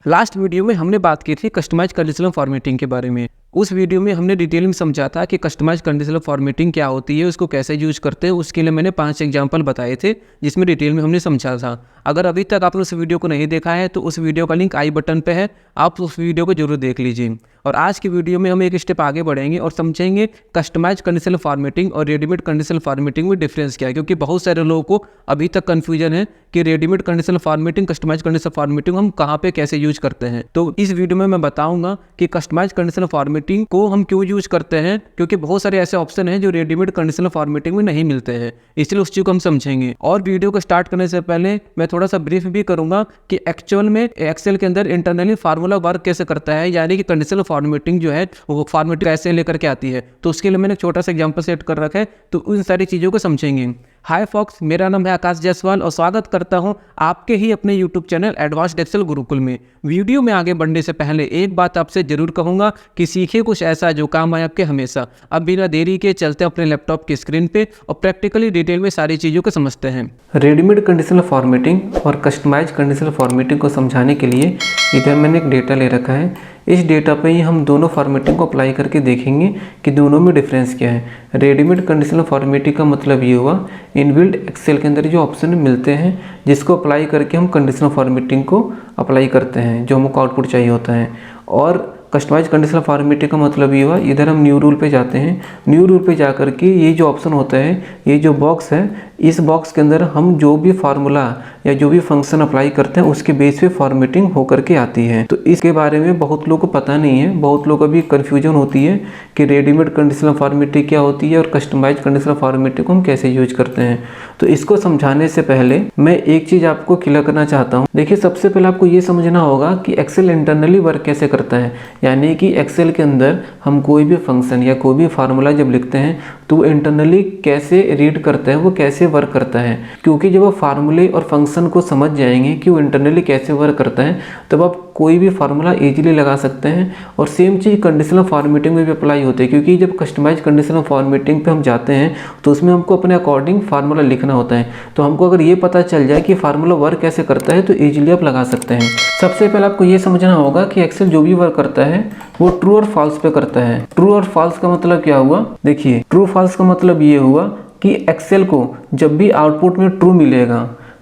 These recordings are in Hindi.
लास्ट वीडियो में हमने बात की थी कस्टमाइज कंडीशनल फॉर्मेटिंग के बारे में। उस वीडियो में हमने डिटेल में समझा था कि कस्टमाइज कंडीशनल फॉर्मेटिंग क्या होती है, उसको कैसे यूज करते हैं। उसके लिए मैंने 5 एग्जांपल बताए थे जिसमें डिटेल में हमने समझा था। अगर अभी तक आपने उस वीडियो को नहीं देखा है तो उस वीडियो का लिंक आई बटन पे है, आप उस वीडियो को जरूर देख लीजिए। और आज की वीडियो में हम एक स्टेप आगे बढ़ेंगे और समझेंगे कस्टमाइज कंडीशनल फॉर्मेटिंग और रेडीमेड कंडीशनल फॉर्मेटिंग में डिफरेंस क्या है, क्योंकि बहुत सारे लोगों को अभी तक कन्फ्यूजन है कि readymade conditional formatting, customise conditional formatting हम कहाँ पे कैसे यूज करते हैं। तो इस वीडियो में मैं बताऊंगा कि कस्टमाइज कंडीशनल फॉर्मेटिंग को हम क्यों यूज करते हैं, क्योंकि बहुत सारे ऐसे ऑप्शन हैं जो रेडीमेड कंडीशनल फॉर्मेटिंग में नहीं मिलते हैं, इसलिए उस चीज को हम समझेंगे। और वीडियो को स्टार्ट करने से पहले मैं थोड़ा सा ब्रीफ भी करूंगा कि एक्चुअल में एक्सेल के अंदर इंटरनली फार्मूला वर्क कैसे करता है, यानी कि कंडीशनल फॉर्मेटिंग जो है वो फॉर्मेटिंग कैसे लेकर के आती है। तो उसके लिए मैंने एक छोटा सा एग्जांपल सेट कर रखा है, तो उन सारी चीज़ों को समझेंगे। हाय फॉक्स, मेरा नाम है आकाश जायसवाल और स्वागत करता हूं आपके ही अपने YouTube channel advanced Excel Gurukul में। वीडियो में आगे बढ़ने से पहले एक बात आपसे जरूर कहूंगा कि सीखे कुछ ऐसा जो काम आए आपके हमेशा। अब बिना देरी के चलते अपने लैपटॉप की स्क्रीन पे और प्रैक्टिकली डिटेल में सारी चीज़ों को समझते हैं। रेडीमेड कंडीशनल फॉर्मेटिंग और कस्टमाइज कंडीशनल फॉर्मेटिंग को समझाने के लिए इधर मैंने एक डेटा ले रखा है। इस डेटा पे ही हम दोनों फॉर्मेटिंग को अप्लाई करके देखेंगे कि दोनों में डिफरेंस क्या है। रेडीमेड कंडीशनल फॉर्मेटिंग का मतलब ये हुआ इनबिल्ट एक्सेल के अंदर जो ऑप्शन मिलते हैं जिसको अप्लाई करके हम कंडीशनल फॉर्मेटिंग को अप्लाई करते हैं, जो हमको आउटपुट चाहिए होता है। और कस्टमाइज कंडीशनल फॉर्मेटिंग का मतलब ये हुआ इधर हम न्यू रूल पे जाते हैं। न्यू रूल पे जा करके ये जो ऑप्शन होता है, ये जो बॉक्स है, इस बॉक्स के अंदर हम जो भी फार्मूला या जो भी फंक्शन अप्लाई करते हैं उसके बेस पे फॉर्मेटिंग होकर के आती है। तो इसके बारे में बहुत लोगों को पता नहीं है, बहुत लोग अभी कन्फ्यूजन होती है कि रेडीमेड कंडीशनल फॉर्मेटिंग क्या होती है और कस्टमाइज कंडीशनल फॉर्मेटिंग को हम कैसे यूज करते हैं। तो इसको समझाने से पहले मैं एक चीज़ आपको क्लियर करना चाहता हूँ। देखिए, सबसे पहले आपको ये समझना होगा कि एक्सेल इंटरनली वर्क कैसे करता है, यानी कि एक्सेल के अंदर हम कोई भी फंक्शन या कोई भी फार्मूला जब लिखते हैं तो वो इंटरनली कैसे रीड करता है, वो कैसे वर्क करता है। क्योंकि जब आप फार्मूले और फंक्शन को समझ जाएंगे कि वो इंटरनली कैसे वर्क करता है, तब आप कोई भी फार्मूला इजीली लगा सकते हैं। और सेम चीज़ कंडीशनल फॉर्मेटिंग में भी अप्लाई होती है, क्योंकि जब कस्टमाइज कंडीशनल फॉर्मेटिंग पे हम जाते हैं तो उसमें हमको अपने अकॉर्डिंग फार्मूला लिखना होता है। तो हमको अगर ये पता चल जाए कि फार्मूला वर्क कैसे करता है तो ईजिली आप लगा सकते हैं। सबसे पहले आपको ये समझना होगा कि एक्सेल जो भी वर्क करता है वो ट्रू और फॉल्स पे करता है। ट्रू और फॉल्स का मतलब क्या हुआ, देखिए ट्रू फॉल्स का मतलब ये हुआ कि एक्सेल को जब भी आउटपुट में ट्रू मिलेगा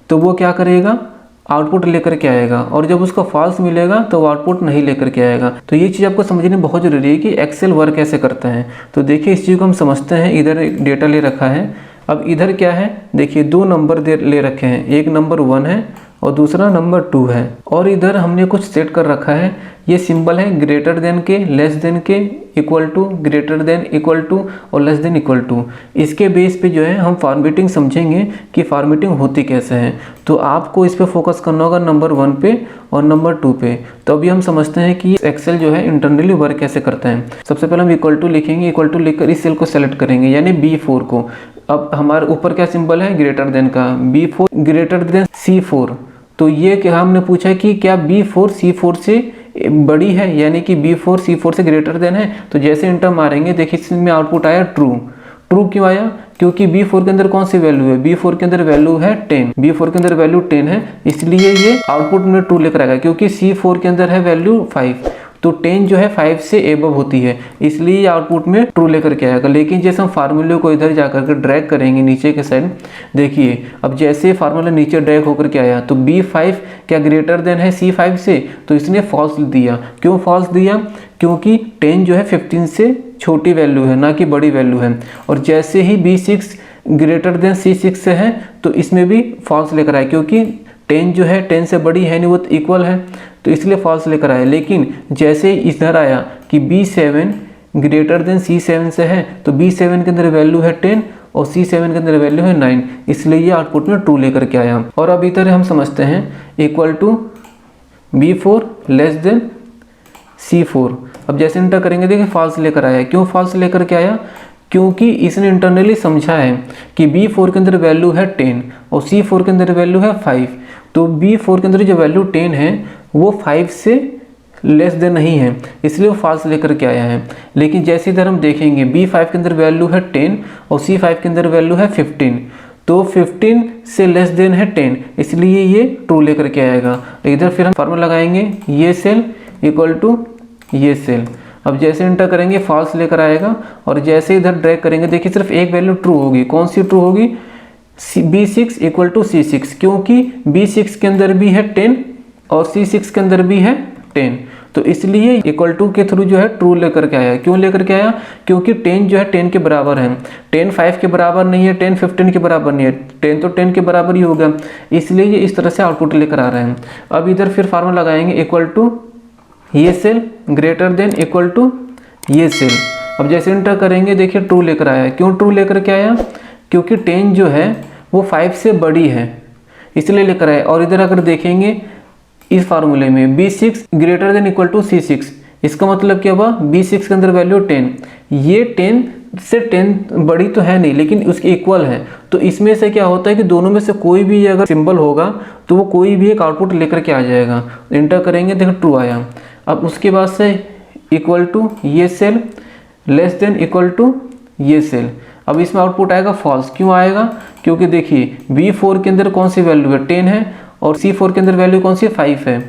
तो वो क्या करेगा, आउटपुट लेकर के आएगा, और जब उसका फॉल्स मिलेगा तो वो आउटपुट नहीं लेकर के आएगा। तो ये चीज़ आपको समझनी बहुत जरूरी है कि एक्सेल वर्क कैसे करता है। तो देखिए, इस चीज़ को हम समझते हैं। इधर एक डेटा ले रखा है, अब इधर क्या है, देखिए 2 नंबर ले रखे हैं, एक नंबर 1 है और दूसरा नंबर 2 है। और इधर हमने कुछ सेट कर रखा है, ये सिंबल है ग्रेटर देन के, लेस देन के, equal to, greater than, equal to और लेस देन इक्वल टू। इसके बेस पे जो है हम फॉर्मेटिंग समझेंगे कि फॉर्मेटिंग होती कैसे है। तो आपको इस पे फोकस करना होगा नंबर 1 पे और नंबर 2 पे। तो अभी हम समझते हैं कि एक्सेल जो है इंटरनली वर्क कैसे करता है। सबसे पहले हम इक्वल टू लिखेंगे, इक्वल टू लिखकर इस सेल को सेलेक्ट करेंगे, यानी B4 को। अब हमारे ऊपर क्या सिंबल है, ग्रेटर देन का, B4 ग्रेटर देन C4। तो ये क्या हमने पूछा है कि क्या B4 C4 से बड़ी है, यानी कि B4 C4 से ग्रेटर देन है। तो जैसे इंटर मारेंगे, देखिए इसमें आउटपुट आया ट्रू। ट्रू क्यों आया, क्योंकि B4 के अंदर कौन सी वैल्यू है, B4 के अंदर वैल्यू है 10, B4 के अंदर वैल्यू 10 है, इसलिए ये आउटपुट में ट्रू लेकर आएगा। क्योंकि C4 के अंदर है वैल्यू 5, तो 10 जो है 5 से एबव होती है, इसलिए आउटपुट में ट्रू लेकर के आएगा। लेकिन जैसे हम फार्मूले को इधर जाकर के ड्रैग करेंगे नीचे के साइड, देखिए अब जैसे फार्मूला नीचे ड्रैग होकर के आया तो B5 क्या ग्रेटर देन है C5 से, तो इसने फॉल्स दिया। क्यों फॉल्स दिया, क्योंकि 10 जो है 15 से छोटी वैल्यू है, ना कि बड़ी वैल्यू है। और जैसे ही B6 ग्रेटर देन C6 से है तो इसमें भी फॉल्स लेकर आए, क्योंकि 10 जो है 10 से बड़ी है नहीं, वो इक्वल है, तो इसलिए फॉल्स लेकर आए। लेकिन जैसे ही इधर आया कि B7 ग्रेटर देन C7 से है, तो B7 के अंदर वैल्यू है 10 और C7 के अंदर वैल्यू है 9, इसलिए ये आउटपुट में ट्रू लेकर के आया। और अब इधर हम समझते हैं equal to B4 less than C4। अब जैसे इंटर करेंगे, देखिए फॉल्स लेकर आया। क्यों फॉल्स लेकर के आया, क्योंकि इसने इंटरनली समझा है कि B4 के अंदर वैल्यू है 10 और C4 के अंदर वैल्यू है 5। तो B4 के अंदर जो वैल्यू 10 है वो 5 से लेस देन नहीं है, इसलिए वो फॉल्स लेकर के आया है। लेकिन जैसे इधर हम देखेंगे B5 के अंदर वैल्यू है 10 और C5 के अंदर वैल्यू है 15, तो 15 से लेस देन है 10, इसलिए ये ट्रू लेकर के आएगा। इधर फिर हम फार्मूला लगाएंगे ये सेल इक्वल टू ये सेल। अब जैसे इंटर करेंगे फॉल्स लेकर आएगा, और जैसे इधर ड्रैग करेंगे देखिए सिर्फ एक वैल्यू ट्रू होगी। कौन सी ट्रू होगी? B6 इक्वल टू C6, क्योंकि B6 के अंदर भी है 10 और C6 के अंदर भी है 10, तो इसलिए इक्वल टू के थ्रू जो है ट्रू लेकर के आया। क्यों लेकर के आया? क्योंकि 10 जो है 10 के बराबर है, 10 5 के बराबर नहीं है, 10 15 के बराबर नहीं है, 10 तो 10 के बराबर ही होगा, इसलिए ये इस तरह से आउटपुट लेकर आ रहे हैं। अब इधर फिर फार्मूला लगाएंगे इक्वल टू ये cell greater than equal to ये सेल। अब जैसे इंटर करेंगे देखिए ट्रू लेकर आया। क्यों ट्रू लेकर के आया? क्योंकि 10 जो है वो 5 से बड़ी है, इसलिए लेकर आया। और इधर अगर देखेंगे इस फार्मूले में B6 greater than equal to C6, इसका मतलब क्या हुआ? B6 के अंदर वैल्यू 10, ये 10 से 10 बड़ी तो है नहीं लेकिन उसके इक्वल है, तो इसमें से क्या होता है कि दोनों में से कोई भी अगर सिंबल होगा तो वो कोई भी एक आउटपुट लेकर के आ जाएगा। इंटर करेंगे देखो ट्रू आया। अब उसके बाद से इक्वल टू ये cell less than equal to ये सेल। अब इसमें आउटपुट आएगा फॉल्स। क्यों आएगा? क्योंकि देखिए B4 के अंदर कौन सी वैल्यू है? 10 है, और C4 के अंदर वैल्यू कौन सी है? 5 है।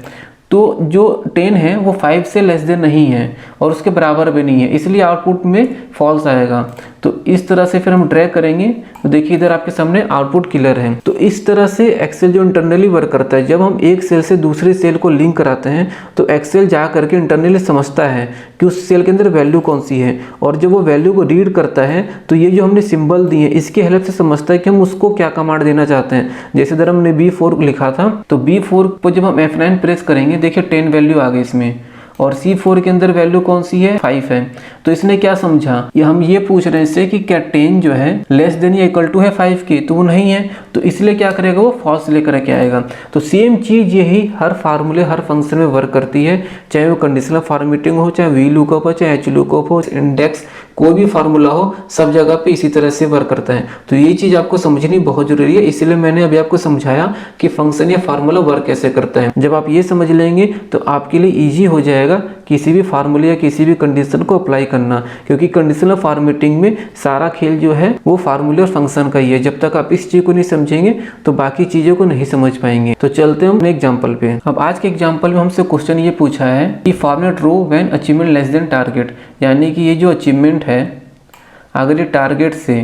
तो जो 10 है वो 5 से लेस देन नहीं है और उसके बराबर भी नहीं है, इसलिए आउटपुट में फॉल्स आएगा। तो इस तरह से फिर हम ड्रैग करेंगे तो देखिए इधर आपके सामने आउटपुट क्लियर है। तो इस तरह से एक्सेल जो इंटरनली वर्क करता है, जब हम एक सेल से दूसरे सेल को लिंक कराते हैं तो एक्सेल जा करके इंटरनली समझता है कि उस सेल के अंदर वैल्यू कौन सी है, और जब वो वैल्यू को रीड करता है तो ये जो हमने सिंबल दिए इसकी हेल्प से समझता है कि हम उसको क्या कमांड देना चाहते हैं। जैसे इधर हमने B4 लिखा था, तो B4 को जब हम F9 प्रेस करेंगे देखिए 10 वैल्यू आ गई इसमें, और C4 के अंदर वैल्यू कौन सी है? 5 है। तो इसने क्या समझा, ये हम ये पूछ रहे हैं इससे कि क्या 10 जो है लेस देन या इक्वल टू है 5 के, तो वो नहीं है, तो इसलिए क्या करेगा वो फॉल्स लेकर के आएगा। तो सेम चीज़ यही हर फार्मूले हर फंक्शन में वर्क करती है, चाहे वो कंडीशनल फॉर्मेटिंग हो, चाहे वी लुकअप हो, चाहे एच लुकअप हो, इंडेक्स, कोई भी फार्मूला हो, सब जगह पे इसी तरह से वर्क करता है। तो ये चीज़ आपको समझनी बहुत जरूरी है, इसलिए मैंने अभी आपको समझाया कि फंक्शन या फार्मूला वर्क कैसे करता है। जब आप ये समझ लेंगे तो आपके लिए ईजी हो जाएगा किसी भी फार्मूले या किसी भी कंडीशन को अप्लाई करना, क्योंकि कंडीशनल फॉर्मेटिंग में सारा खेल जो है वो फार्मूले और फंक्शन का ही है। जब तक आप इस चीज़ को नहीं समझेंगे तो बाकी चीज़ों को नहीं समझ पाएंगे। तो चलते हैं हम एग्जाम्पल पे। अब आज के एग्जाम्पल में हमसे क्वेश्चन ये पूछा है कि format row when achievement less than target, यानी कि ये जो अचीवमेंट है अगर ये टारगेट से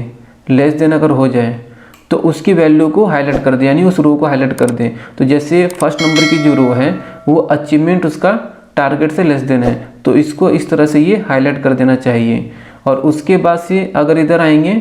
लेस देन अगर हो जाए तो उसकी वैल्यू को हाईलाइट कर दे, यानी उस रो को हाईलाइट कर दे। तो जैसे फर्स्ट नंबर की जो रो है वो अचीवमेंट उसका टारगेट से लेस देन है, तो इसको इस तरह से ये हाईलाइट कर देना चाहिए। और उसके बाद से अगर इधर आएंगे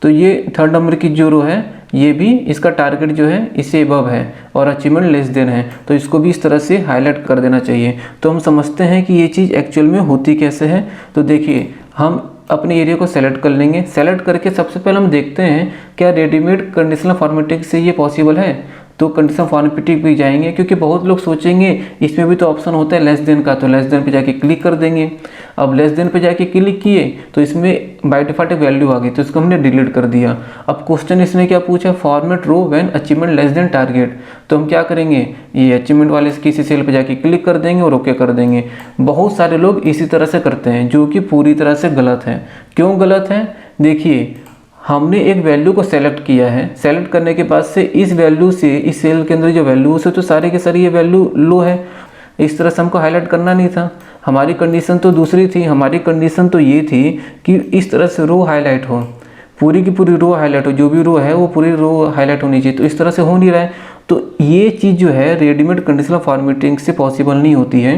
तो ये थर्ड नंबर की जो रो है ये भी इसका टारगेट जो है इससे अबव है और अचीवमेंट लेस देन है, तो इसको भी इस तरह से हाईलाइट कर देना चाहिए। तो हम समझते हैं कि ये चीज़ एक्चुअल में होती कैसे है। तो देखिए हम अपने एरिया को सेलेक्ट कर लेंगे। सेलेक्ट करके सबसे पहले हम देखते हैं क्या रेडीमेड कंडीशनल फॉर्मेटिंग से ये पॉसिबल है। तो कंडीशनल फॉर्मेटिंग पे जाएंगे, क्योंकि बहुत लोग सोचेंगे इसमें भी तो ऑप्शन होता है लेस देन का, तो लेस देन पे जाके क्लिक कर देंगे। अब लेस देन पे जाके क्लिक किए तो इसमें बाय डिफॉल्ट एक वैल्यू आ गई, तो इसको हमने डिलीट कर दिया। अब क्वेश्चन इसमें क्या पूछा, format row when achievement less than target, तो हम क्या करेंगे ये अचीवमेंट वाले किसी सेल पे जाके क्लिक कर देंगे और ओके कर देंगे। बहुत सारे लोग इसी तरह से करते हैं जो कि पूरी तरह से गलत है। क्यों गलत है? देखिए हमने एक वैल्यू को सेलेक्ट किया है, सेलेक्ट करने के बाद से इस वैल्यू से इस सेल के अंदर जो वैल्यू है तो सारे के सारे ये वैल्यू लो है, इस तरह से हमको हाईलाइट करना नहीं था। हमारी कंडीशन तो दूसरी थी, हमारी कंडीशन तो ये थी कि इस तरह से रो हाईलाइट हो, पूरी की पूरी रो हाईलाइट हो, जो भी रो है वो पूरी रो हाईलाइट होनी चाहिए, तो इस तरह से हो नहीं रहा है। तो ये चीज़ जो है रेडीमेड कंडीशनल फॉर्मेटिंग से पॉसिबल नहीं होती है,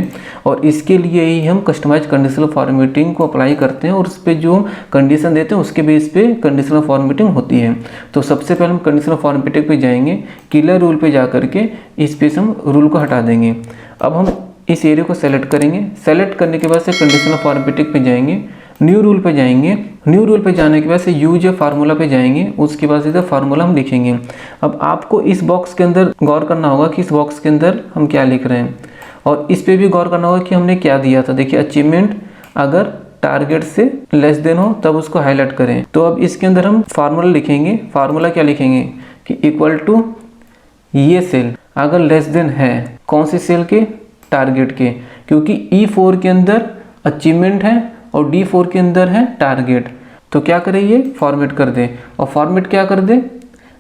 और इसके लिए ही हम कस्टमाइज कंडीशनल फॉर्मेटिंग को अप्लाई करते हैं और उस पर जो हम कंडीशन देते हैं उसके बेस पे कंडीशनल फॉर्मेटिंग होती है। तो सबसे पहले हम कंडीशनल फॉर्मेटिंग पे जाएंगे, किलर रूल पे जा करके इस पे हम रूल को हटा देंगे। अब हम इस एरिया को सेलेक्ट करेंगे, सेलेक्ट करने के बाद से कंडीशनल फॉर्मेटिंग पे जाएंगे, न्यू रूल पे जाएंगे, न्यू रूल पे जाने के बाद से यूज फार्मूला पे जाएंगे, उसके बाद इधर फार्मूला हम लिखेंगे। अब आपको इस बॉक्स के अंदर गौर करना होगा कि इस बॉक्स के अंदर हम क्या लिख रहे हैं, और इस पे भी गौर करना होगा कि हमने क्या दिया था। देखिए अचीवमेंट अगर टारगेट से लेस देन हो तब उसको हाईलाइट करें। तो अब इसके अंदर हम फार्मूला लिखेंगे। फार्मूला क्या लिखेंगे कि इक्वल टू ये सेल अगर लेस देन है, कौन सी सेल के, टारगेट के, क्योंकि E4 के अंदर अचीवमेंट है और D4 के अंदर है टारगेट। तो क्या करें, ये फॉर्मेट कर दे, और फॉर्मेट क्या कर दे,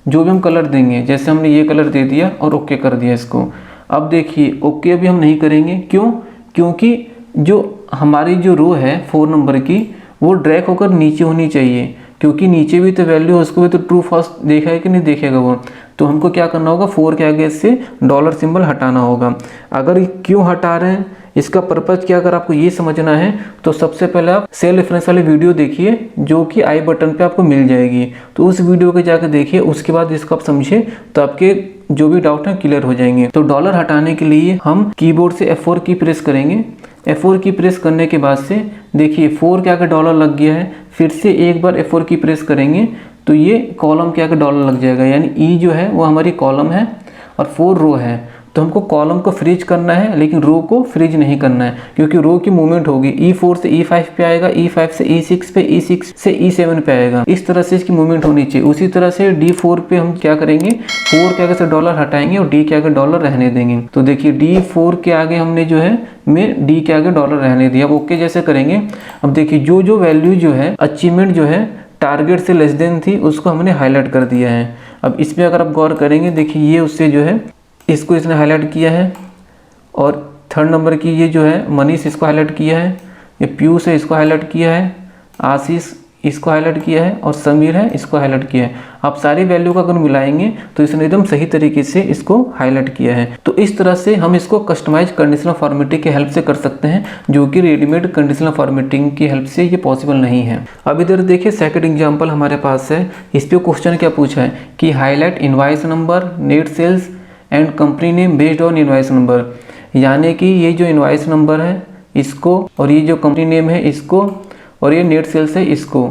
जो भी हम कलर देंगे, जैसे हमने ये कलर दे दिया और ओके कर दिया इसको। अब देखिए ओके अभी हम नहीं करेंगे, क्यों? क्योंकि जो हमारी जो रो है 4 नंबर की वो ड्रैग होकर नीचे होनी चाहिए, क्योंकि नीचे भी तो वैल्यू है, उसको भी तो ट्रू फॉल्स देखा है कि नहीं देखेगा वो। तो हमको क्या करना होगा, 4 के आगे से डॉलर सिंबल हटाना होगा। अगर क्यों हटा रहे हैं, इसका पर्पज़ क्या, अगर आपको ये समझना है तो सबसे पहले आप सेल रेफरेंस वाली वीडियो देखिए, जो कि आई बटन पे आपको मिल जाएगी। तो उस वीडियो को जाकर देखिए, उसके बाद इसको आप समझिए तो आपके जो भी डाउट है क्लियर हो जाएंगे। तो डॉलर हटाने के लिए हम कीबोर्ड से F4 की प्रेस करेंगे। F4 की प्रेस करने के बाद से देखिए 4 के आगे डॉलर लग गया है, फिर से एक बार F4 की प्रेस करेंगे तो ये कॉलम के आगे डॉलर लग जाएगा, यानी E जो है वो हमारी कॉलम है और 4 रो है। तो हमको कॉलम को फ्रीज करना है, लेकिन रो को फ्रीज नहीं करना है, क्योंकि रो की मूवमेंट होगी। E4 से E5 पे आएगा, E5 से E6 पे, E6 से E7 पे आएगा, इस तरह से इसकी मूवमेंट होनी चाहिए। उसी तरह से D4 पे हम क्या करेंगे, 4 के आगे से डॉलर हटाएंगे और D के आगे डॉलर रहने देंगे। तो देखिए D4 के आगे हमने जो है में D के आगे डॉलर रहने दिया। अब ओके जैसे करेंगे, अब देखिए जो वैल्यू जो है अचीवमेंट जो है टारगेट से लेस देन थी, उसको हमने हाईलाइट कर दिया है। अब इसमें अगर आप गौर करेंगे, देखिए ये उससे जो है इसको इसने हाईलाइट किया है, और 3rd नंबर की ये जो है मनीष इसको हाईलाइट किया है, ये पीयूष है इसको हाईलाइट किया है, आशीष इसको हाईलाइट किया है, और समीर है इसको हाईलाइट किया है। आप सारी वैल्यू को अगर मिलाएंगे तो इसने एकदम सही तरीके से इसको हाईलाइट किया है। तो इस तरह से हम इसको कस्टमाइज कंडीशनल फॉर्मेटिंग की हेल्प से कर सकते हैं, जो कि रेडीमेड कंडीशनल फॉर्मेटिंग की हेल्प से ये पॉसिबल नहीं है। अब इधर देखिए सेकंड एग्जाम्पल हमारे पास है। इस पर क्वेश्चन क्या पूछा है कि highlight invoice number, net sales and company name based on invoice number, यानी कि ये जो इनवॉइस नंबर है इसको, और ये जो कंपनी नेम है इसको, और ये नेट सेल्स है इसको,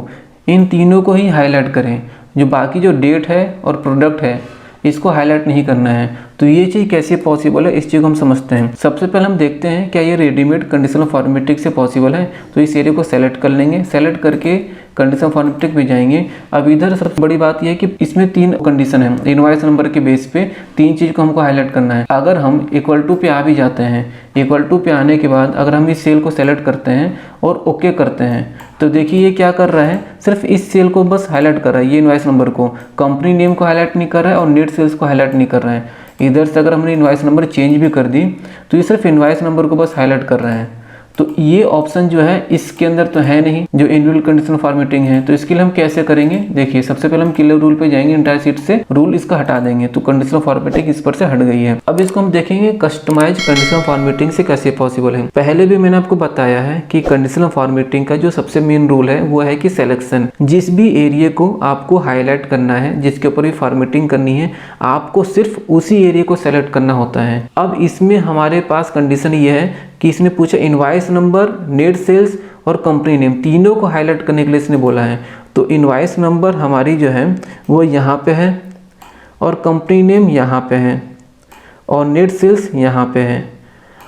इन तीनों को ही हाईलाइट करें। जो बाकी जो डेट है और प्रोडक्ट है इसको हाईलाइट नहीं करना है। तो ये चीज़ कैसे पॉसिबल है, इस चीज़ को हम समझते हैं। सबसे पहले हम देखते हैं क्या ये रेडीमेड कंडीशनल फॉर्मेटिंग से पॉसिबल है। तो इस एरिया को सेलेक्ट कर लेंगे, सेलेक्ट करके कंडीशनल फॉर्मेटिंग पे जाएंगे। अब इधर सबसे बड़ी बात यह है कि इसमें 3 कंडीशन है, इनवॉइस नंबर के बेस पे 3 चीज़ को हमको हाईलाइट करना है। अगर हम इक्वल टू पे आ भी जाते हैं, इक्वल टू पे आने के बाद अगर हम इस सेल को सेलेक्ट करते हैं और ओके करते हैं, तो देखिए ये क्या कर रहा है, सिर्फ इस सेल को बस हाईलाइट कर रहा है, ये इनवॉइस नंबर को, कंपनी नेम को हाईलाइट नहीं कर रहा है और नेट सेल्स को हाईलाइट नहीं कर रहा है। इधर से अगर हमने इनवॉइस नंबर चेंज भी कर दी तो ये सिर्फ इनवॉइस नंबर को बस हाईलाइट कर रहे हैं। तो ये ऑप्शन जो है इसके अंदर तो है नहीं, जो इंडिविजुअल कंडीशनल फॉर्मेटिंग है। तो इसके लिए हम कैसे करेंगे, देखिए सबसे पहले हम क्लियर रूल पे जाएंगे, एंटायर शीट से रूल इसका हटा देंगे, तो कंडीशनल फॉर्मेटिंग इस पर से हट गई है। अब इसको हम देखेंगे कस्टमाइज कंडीशनल फॉर्मेटिंग से कैसे पॉसिबल है। पहले भी मैंने आपको बताया है कि कंडीशनल फॉर्मेटिंग का जो सबसे मेन रूल है वो है कि सिलेक्शन। जिस भी एरिया को आपको हाईलाइट करना है, जिसके ऊपर भी फॉर्मेटिंग करनी है, आपको सिर्फ उसी एरिया को सेलेक्ट करना होता है। अब इसमें हमारे पास कंडीशन ये है कि इसने पूछा इनवॉइस नंबर, नेट सेल्स और कंपनी नेम, तीनों को हाईलाइट करने के लिए इसने बोला है। तो इनवॉइस नंबर हमारी जो है वो यहाँ पे है, और कंपनी नेम यहाँ पे है, और नेट सेल्स यहाँ पे है।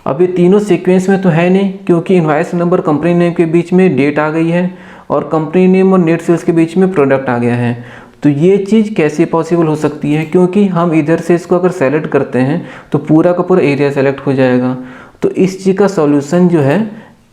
अब ये तीनों सीक्वेंस में तो है नहीं, क्योंकि इनवॉइस नंबर कंपनी नेम के बीच में डेट आ गई है, और कंपनी नेम और नेट सेल्स के बीच में प्रोडक्ट आ गया है। तो ये चीज़ कैसे पॉसिबल हो सकती है, क्योंकि हम इधर से इसको अगर सेलेक्ट करते हैं तो पूरा का पूरा एरिया सेलेक्ट हो जाएगा। तो इस चीज़ का सॉल्यूशन जो है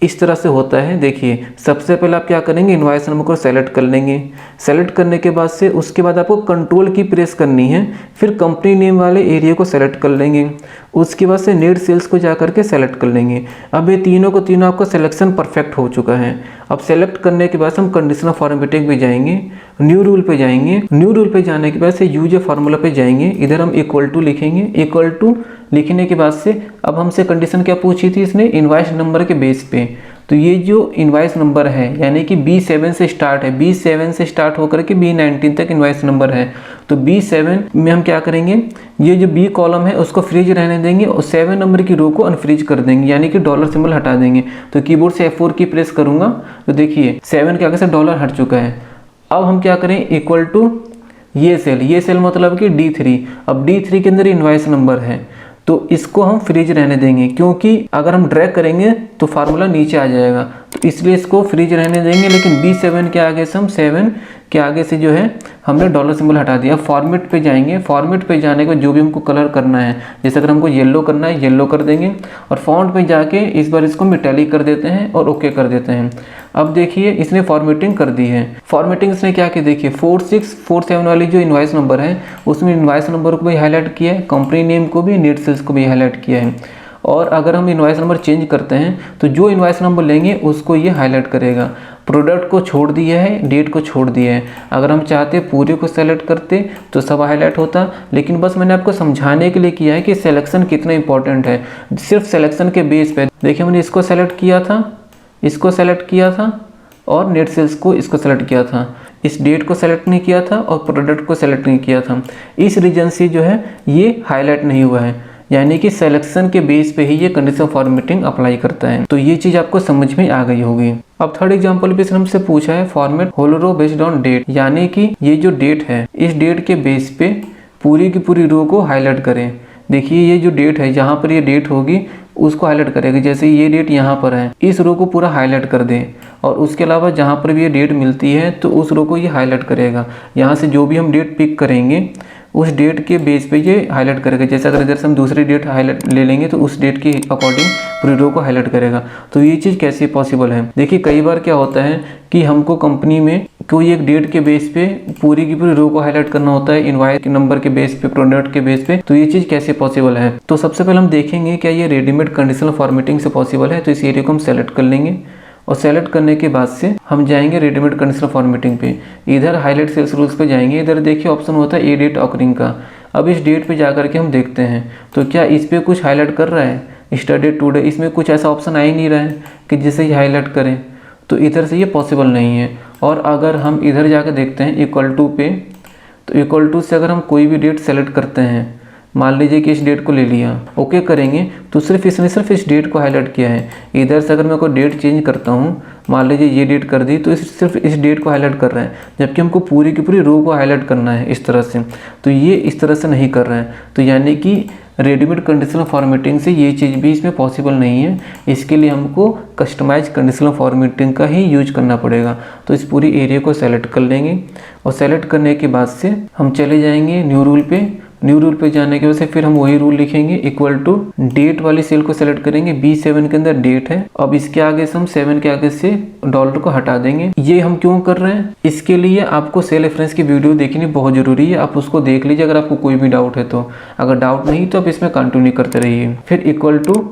इस तरह से होता है। देखिए सबसे पहले आप क्या करेंगे, इनवॉइस नंबर को सेलेक्ट कर लेंगे, सेलेक्ट करने के बाद से उसके बाद आपको कंट्रोल की प्रेस करनी है, फिर कंपनी नेम वाले एरिया को सेलेक्ट कर लेंगे, उसके बाद से नेट सेल्स को जा करके सेलेक्ट कर लेंगे। अब ये तीनों को तीनों आपका सिलेक्शन परफेक्ट हो चुका है। अब सेलेक्ट करने के बाद हम कंडीशनल फॉर्मेटिंग पे जाएंगे, न्यू रूल पे जाएंगे, न्यू रूल पे जाने के बाद से यूज ए फार्मूला पे जाएंगे। इधर हम इक्वल टू लिखेंगे, इक्वल टू लिखने के बाद से अब हमसे कंडीशन क्या पूछी थी इसने, इनवॉइस नंबर के बेस पे। तो ये जो इनवॉइस नंबर है यानी कि B7 से स्टार्ट है, B7 से स्टार्ट होकर के B19 तक इनवॉइस नंबर है। तो B7 में हम क्या करेंगे, ये जो B कॉलम है उसको फ्रीज रहने देंगे और 7 नंबर की रो को अनफ्रीज कर देंगे, यानी कि डॉलर सिंबल हटा देंगे। तो कीबोर्ड से F4 की प्रेस करूंगा तो देखिए 7 के आगे से डॉलर हट चुका है। अब हम क्या करें, इक्वल टू ये सेल मतलब कि D3। अब D3 के अंदर इनवॉइस नंबर है तो इसको हम फ्रीज रहने देंगे, क्योंकि अगर हम ड्रैग करेंगे तो फार्मूला नीचे आ जाएगा। तो इसलिए इसको फ्रीज रहने देंगे, लेकिन B7 के आगे से हम 7 के आगे से जो है हमने डॉलर सिंबल हटा दिया। फॉर्मेट पे जाएंगे, फॉर्मेट पे जाने के बाद जो भी हमको कलर करना है, जैसे अगर हमको येलो करना है येलो कर देंगे, और फॉन्ट पे जाके इस बार इसको मेटालिक कर देते हैं और ओके कर देते हैं। अब देखिए इसने फॉर्मेटिंग कर दी है। फॉर्मेटिंग इसने क्या की, देखिए 4647 वाली जो इनवॉइस नंबर है उसमें इनवॉइस नंबर को भी हाईलाइट किया है, कंपनी नेम को भी, नेट सेल्स को भी हाईलाइट किया है। और अगर हम इनवॉइस नंबर चेंज करते हैं तो जो इनवॉइस नंबर लेंगे उसको ये हाईलाइट करेगा। प्रोडक्ट को छोड़ दिया है, डेट को छोड़ दिया है। अगर हम चाहते पूरे को सेलेक्ट करते तो सब हाईलाइट होता, लेकिन बस मैंने आपको समझाने के लिए किया है कि सिलेक्शन कितना इंपॉर्टेंट है। सिर्फ सिलेक्शन के बेस पे देखिए मैंने इसको सेलेक्ट किया था, इसको सेलेक्ट किया था और नेट सेल्स को इसको सेलेक्ट किया था, इस डेट को सेलेक्ट नहीं किया था और प्रोडक्ट को सेलेक्ट नहीं किया था। इस रीजन से जो है ये हाईलाइट नहीं हुआ है, यानी कि सिलेक्शन के बेस पे ही ये कंडीशन फॉर्मेटिंग अप्लाई करता है। तो ये चीज़ आपको समझ में आ गई होगी। अब थर्ड एग्जांपल भी हमसे पूछा है format whole row based on date, यानी कि ये जो डेट है इस डेट के बेस पे पूरी की पूरी रो को हाईलाइट करें। देखिए ये जो डेट है, जहाँ पर ये डेट होगी उसको हाईलाइट करेगा। जैसे ये डेट यहाँ पर है, इस रो को पूरा हाईलाइट कर दें, और उसके अलावा जहाँ पर भी ये डेट मिलती है तो उस रो को ये हाईलाइट करेगा। यहाँ से जो भी हम डेट पिक करेंगे उस डेट के बेस पे ये हाईलाइट करेगा। जैसे अगर इधर से हम दूसरी डेट हाईलाइट ले लेंगे तो उस डेट के अकॉर्डिंग पूरी रो को हाईलाइट करेगा। तो ये चीज़ कैसे पॉसिबल है, देखिए कई बार क्या होता है कि हमको कंपनी में कोई एक डेट के बेस पे पूरी की पूरी रो को हाईलाइट करना होता है, इनवॉइस के नंबर के बेस पे, प्रोडक्ट के बेस पे। तो ये चीज़ कैसे पॉसिबल है, तो सबसे पहले हम देखेंगे क्या ये रेडीमेड कंडीशनल फॉर्मेटिंग से पॉसिबल है। तो इस एरिया को हम सेलेक्ट कर लेंगे और सेलेक्ट करने के बाद से हम जाएंगे रेडीमेड कंडीशनल फॉर्मेटिंग पे। इधर हाईलाइट सेल्स रूल्स पे जाएंगे, इधर देखिए ऑप्शन होता है ए डेट ऑकरिंग का। अब इस डेट पे जा करके हम देखते हैं तो क्या इस पे कुछ हाईलाइट कर रहा है, स्टार्ट डेट टुडे, इसमें कुछ ऐसा ऑप्शन आ ही नहीं रहा है कि जिसे ये हाईलाइट करें। तो इधर से ये पॉसिबल नहीं है। और अगर हम इधर जाकर देखते हैं इक्वल टू पे, तो इक्वल टू से अगर हम कोई भी डेट सेलेक्ट करते हैं, मान लीजिए कि इस डेट को ले लिया, ओके करेंगे तो सिर्फ इसने सिर्फ इस डेट को हाईलाइट किया है। इधर से अगर मैं कोई डेट चेंज करता हूँ, मान लीजिए ये डेट कर दी, तो सिर्फ इस डेट को हाईलाइट कर रहा है, जबकि हमको पूरी की पूरी रो को हाईलाइट करना है इस तरह से। तो ये इस तरह से नहीं कर रहा है। तो यानी कि रेडीमेड कंडीशनल फॉर्मेटिंग से ये चीज़ भी इसमें पॉसिबल नहीं है। इसके लिए हमको कस्टमाइज कंडीशनल फॉर्मेटिंग का ही यूज करना पड़ेगा। तो इस पूरी एरिया को सेलेक्ट कर लेंगे और सेलेक्ट करने के बाद से हम चले जाएंगे न्यू रूल पे। न्यू रूल पे जाने के बाद से फिर हम वही रूल लिखेंगे, इक्वल टू डेट वाली सेल को सेलेक्ट करेंगे, B7 के अंदर डेट है। अब इसके आगे से हम 7 के आगे से डॉलर को हटा देंगे। ये हम क्यों कर रहे हैं, इसके लिए आपको सेल रेफरेंस की वीडियो देखनी बहुत ज़रूरी है। आप उसको देख लीजिए अगर आपको कोई भी डाउट है तो। अगर डाउट नहीं तो आप इसमें कंटिन्यू करते रहिए। फिर इक्वल टू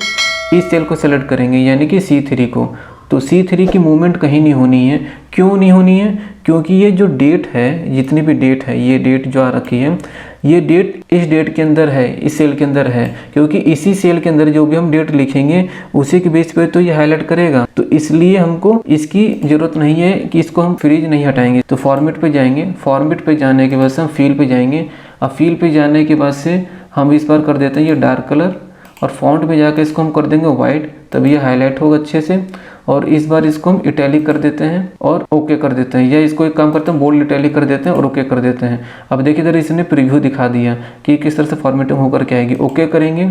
इस सेल को सेलेक्ट करेंगे, यानी कि C3 को। तो C3 की मूवमेंट कहीं नहीं होनी है। क्यों नहीं होनी है, क्योंकि ये जो डेट है, जितनी भी डेट है, ये डेट जो आ रखी है, ये डेट इस डेट के अंदर है, इस सेल के अंदर है, क्योंकि इसी सेल के अंदर जो भी हम डेट लिखेंगे उसी के बेस पे तो ये हाईलाइट करेगा। तो इसलिए हमको इसकी ज़रूरत नहीं है कि इसको हम फ्रीज नहीं हटाएंगे। तो फॉर्मेट पे जाएंगे, फॉर्मेट पे जाने के बाद से हम फील पे जाएंगे। अब फील पे जाने के बाद से हम इस बार कर देते हैं ये डार्क कलर, और फॉन्ट में जाकर इसको हम कर देंगे वाइट, तब ये हाईलाइट होगा अच्छे से। और इस बार इसको हम इटैलिक कर देते हैं और ओके कर देते हैं, या इसको एक काम करते हैं बोल्ड इटैलिक कर देते हैं और ओके कर देते हैं। अब देखिए इधर इसने प्रीव्यू दिखा दिया कि किस तरह से फॉर्मेटिंग होकर के आएगी। ओके करेंगे,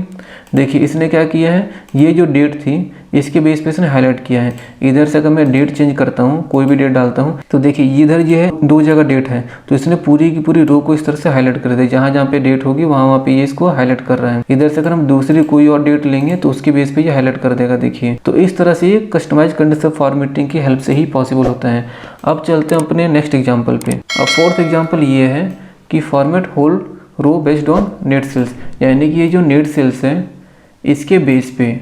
देखिए इसने क्या किया है, ये जो डेट थी इसके बेस पे इसने हाईलाइट किया है। इधर से अगर मैं डेट चेंज करता हूँ, कोई भी डेट डालता हूँ, तो देखिए इधर ये है 2 जगह डेट है, तो इसने पूरी की पूरी रो को इस तरह से हाईलाइट कर दिया। जहाँ जहाँ पे डेट होगी वहाँ पे ये इसको हाईलाइट कर रहा है। इधर से अगर हम दूसरी कोई और डेट लेंगे तो उसके बेस पे ये हाईलाइट कर देगा। देखिए तो इस तरह से ये कस्टमाइज कंडीशनल फॉर्मेटिंग की हेल्प से ही पॉसिबल होता है। अब चलते हैं अपने नेक्स्ट एग्जाम्पल पे। अब फोर्थ एग्जाम्पल ये है कि format whole row based on net sales, यानी कि ये जो नेट सेल्स है इसके बेस पे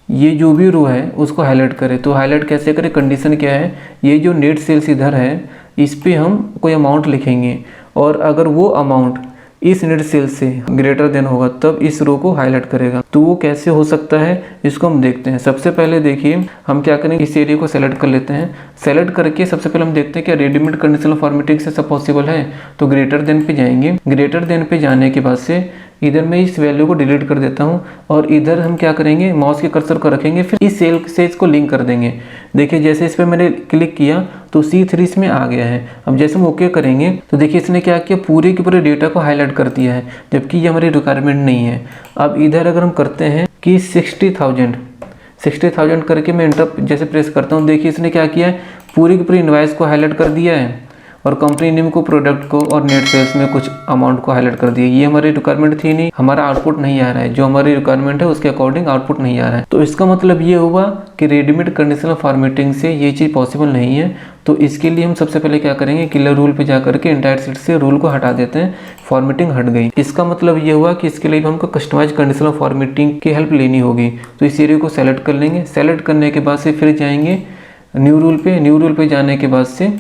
ये जो भी रो है उसको हाईलाइट करें। तो हाईलाइट कैसे करें, कंडीशन क्या है, ये जो नेट सेल्स इधर है इस पे हम कोई अमाउंट लिखेंगे, और अगर वो अमाउंट इस नेट सेल से ग्रेटर देन होगा तब इस रो को हाईलाइट करेगा। तो वो कैसे हो सकता है इसको हम देखते हैं। सबसे पहले देखिए हम क्या करेंगे, इस एरिया को सेलेक्ट कर लेते हैं। सेलेक्ट करके सबसे पहले हम देखते हैं कि रेडीमेड कंडीशनल फॉर्मेटिंग से सब पॉसिबल है। तो ग्रेटर देन पे जाएंगे। ग्रेटर देन पे जाने के बाद से इधर मैं इस वैल्यू को डिलीट कर देता हूँ, और इधर हम क्या करेंगे, माउस के कर्सर को रखेंगे, फिर इस सेल से इसको लिंक कर देंगे। देखिए जैसे इस पर मैंने क्लिक किया तो C3 इसमें आ गया है। अब जैसे हम ओके करेंगे तो देखिए इसने क्या किया, पूरे के पूरे डेटा को हाईलाइट कर दिया है, जबकि ये हमारी रिक्वायरमेंट नहीं है। अब इधर अगर हम करते हैं कि 60,000 करके मैं इंटर जैसे प्रेस करता हूँ, देखिए इसने क्या किया है, पूरी की पूरी इनवॉइस को हाईलाइट कर दिया है और कंपनी नेम को, प्रोडक्ट को और नेट सेल्स में कुछ अमाउंट को हाईलाइट कर दिया। ये हमारी रिक्वायरमेंट थी नहीं, हमारा आउटपुट नहीं आ रहा है, जो हमारी रिक्वायरमेंट है उसके अकॉर्डिंग आउटपुट नहीं आ रहा है। तो इसका मतलब ये हुआ कि रेडीमेड कंडीशनल फॉर्मेटिंग से ये चीज़ पॉसिबल नहीं है। तो इसके लिए हम सबसे पहले क्या करेंगे, किलर रूल पे जाकर के इंटायर सेट से रूल को हटा देते हैं, फॉर्मेटिंग हट गई। इसका मतलब ये हुआ कि इसके लिए हमको कस्टमाइज कंडीशनल फॉर्मेटिंग की हेल्प लेनी होगी। तो इस एरिया को सेलेक्ट कर लेंगे। सेलेक्ट करने के बाद से फिर जाएंगे न्यू रूल पे। न्यू रूल पे जाने के बाद से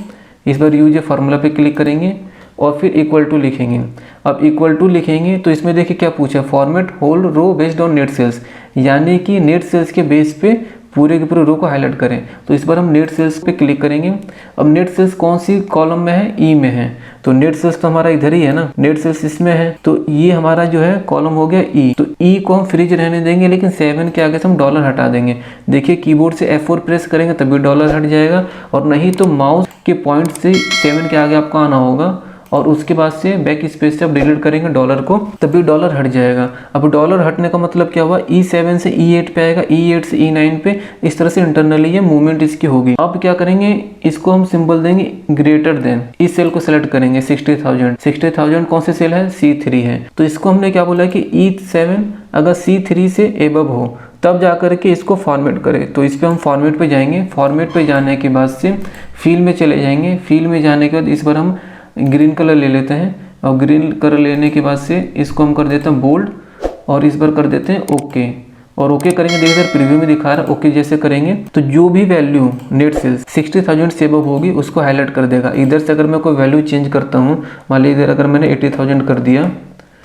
इस बार यूज फार्मूला पे क्लिक करेंगे और फिर इक्वल टू लिखेंगे। अब इक्वल टू लिखेंगे तो इसमें देखिए क्या पूछा, format whole row based on net sales, यानी कि नेट सेल्स के बेस पे पूरे के पूरे रो को हाईलाइट करें। तो इस बार हम नेट सेल्स पे क्लिक करेंगे। अब नेट सेल्स कौन सी कॉलम में है, ई में है, तो नेट सेल्स तो हमारा इधर ही है ना, नेट सेल्स इसमें है, तो ये हमारा जो है कॉलम हो गया ई। तो ई को हम फ्रीज रहने देंगे, लेकिन 7 के आगे से हम डॉलर हटा देंगे। देखिए कीबोर्ड से F4 प्रेस करेंगे तभी डॉलर हट जाएगा, और नहीं तो माउस के पॉइंट से 7 के आगे आपको आना होगा और उसके बाद से बैक स्पेस से आप डिलीट करेंगे डॉलर को, तभी डॉलर हट जाएगा। अब डॉलर हटने का मतलब क्या हुआ, E7 से E8 पे आएगा, E8 से E9 पे, इस तरह से इंटरनली ये मूवमेंट इसकी होगी। अब क्या करेंगे, इसको हम सिंबल देंगे ग्रेटर देन, इस सेल को सेलेक्ट करेंगे 60,000। 60,000 कौन से सेल है, C3 है। तो इसको हमने क्या बोला कि E7 अगर C3 से एबव हो तब जा कर के इसको फॉर्मेट करें। तो इस पर हम फॉर्मेट पे जाएंगे। फॉर्मेट पे जाने के बाद से फील में चले जाएंगे। फील में जाने के बाद इस बार हम ग्रीन कलर ले लेते हैं, और ग्रीन कलर लेने के बाद से इसको हम कर देते हैं बोल्ड, और इस बार कर देते हैं ओके। और ओके करेंगे, देखिए सर प्रीव्यू में दिखा रहा है। ओके जैसे करेंगे तो जो भी वैल्यू नेट सेल्स 60,000 से अबव होगी उसको हाईलाइट कर देगा। इधर से अगर मैं कोई वैल्यू चेंज करता हूँ, मान लीजिए इधर अगर मैंने 80,000 कर दिया,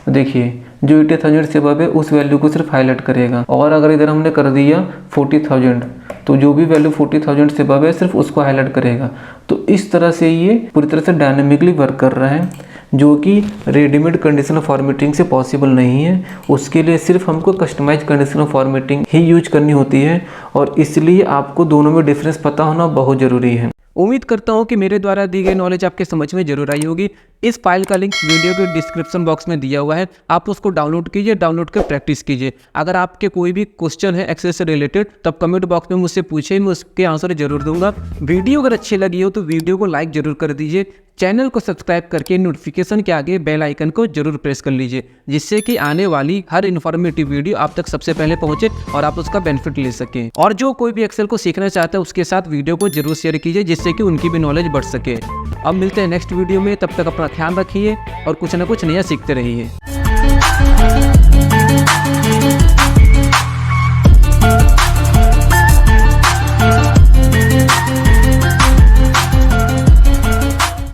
देखिए जो 80,000 से अबव है उस वैल्यू को सिर्फ हाईलाइट करेगा। और अगर इधर हमने कर दिया 40,000, तो जो भी वैल्यू 40,000 से अबव है सिर्फ उसको हाईलाइट करेगा। तो इस तरह से ये पूरी तरह से डायनेमिकली वर्क कर रहा है, जो कि रेडीमेड कंडीशनल फॉर्मेटिंग से पॉसिबल नहीं है। उसके लिए सिर्फ हमको कस्टमाइज कंडीशनल फॉर्मेटिंग ही यूज करनी होती है, और इसलिए आपको दोनों में डिफरेंस पता होना बहुत ज़रूरी है। उम्मीद करता हूँ कि मेरे द्वारा दी गई नॉलेज आपके समझ में जरूर आई होगी। इस फाइल का लिंक वीडियो के डिस्क्रिप्शन बॉक्स में दिया हुआ है, आप उसको डाउनलोड कीजिए, डाउनलोड कर प्रैक्टिस कीजिए। अगर आपके कोई भी क्वेश्चन है एक्सेल से रिलेटेड, तब कमेंट बॉक्स में मुझसे पूछिए, मैं उसके आंसर जरूर दूंगा। वीडियो अगर अच्छी लगी हो तो वीडियो को लाइक जरूर कर दीजिए। चैनल को सब्सक्राइब करके नोटिफिकेशन के आगे बेल आइकन को जरूर प्रेस कर लीजिए, जिससे कि आने वाली हर इन्फॉर्मेटिव वीडियो आप तक सबसे पहले पहुंचे और आप उसका बेनिफिट ले सकें। और जो कोई भी एक्सेल को सीखना चाहता है उसके साथ वीडियो को जरूर शेयर कीजिए, जिससे कि उनकी भी नॉलेज बढ़ सके। अब मिलते हैं नेक्स्ट वीडियो में, तब तक अपना ख्याल रखिए और कुछ ना कुछ नया सीखते रहिए।